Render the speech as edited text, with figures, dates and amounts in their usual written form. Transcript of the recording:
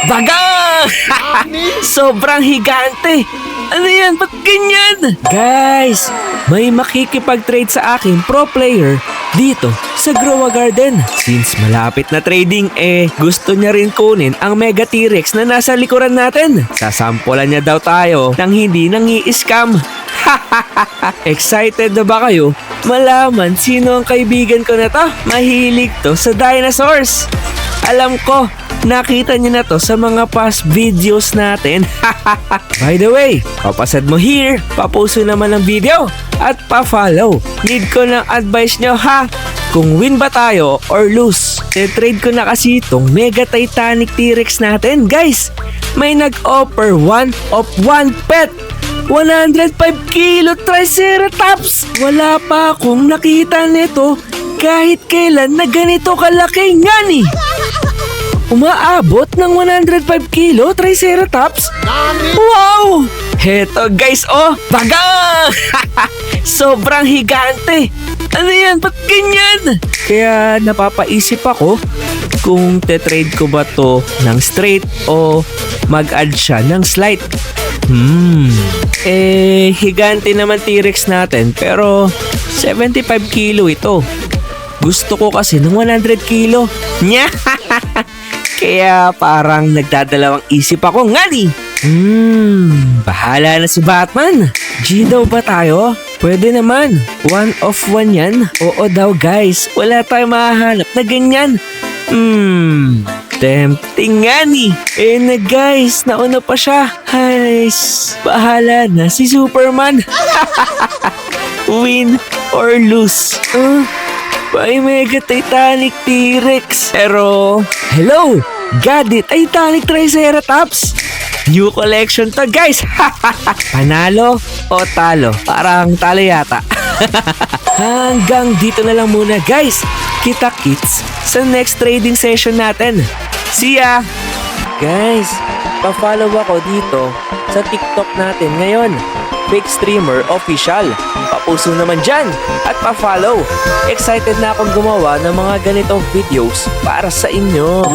Bagang! Sobrang higante! Ano yan? Ba't ganyan? Guys, may makikipag-trade sa akin pro player dito sa Grow a Garden. Since malapit na trading, gusto niya rin kunin ang Mega T-Rex na nasa likuran natin. Sasampulan niya daw tayo nang hindi nangi-scam. Excited na ba kayo malaman sino ang kaibigan ko na to? Mahilig to sa dinosaurs. Alam ko, nakita niyo na to sa mga past videos natin. By the way, papasad mo here, papuso naman ang video, at pa-follow. Need ko ng advice nyo ha, kung win ba tayo or lose. Trade ko na kasi itong Mega Titanic T-Rex natin. Guys, may nag-offer 1 of 1 pet. 105 kilo Triceratops! Wala pa akong nakita nito kahit kailan na ganito kalaki nga ni. Umaabot ng 105 kilo Triceratops? Wow! Heto guys, bagang! Sobrang higante! Ano yan? Ba't ganyan? Kaya napapaisip ako kung tetrade ko ba to ng straight o mag-add siya ng slight. Higante naman T-Rex natin pero 75 kilo ito. Gusto ko kasi ng 100 kilo. Nya! Kaya parang nagdadalawang isip ako ngani. Bahala na si Batman. G daw ba tayo? Pwede naman. 1 of 1 yan. Oo daw guys. Wala tayong mahahanap na ganyan. Tempting nga ni. Na guys, nauna pa siya. Ay, bahala na si Superman. Win or lose. May Mega Titanic T-Rex. Pero, hello! Got it! Titanic Triceratops! New collection to guys! Panalo o talo? Parang talo yata. Hanggang dito na lang muna guys. Kita-kits sa next trading session natin. See ya! Guys, pa-follow ako dito sa TikTok natin ngayon. Fake Streamer Official. Papuso naman dyan at pa-follow. Excited na akong gumawa ng mga ganitong videos para sa inyo.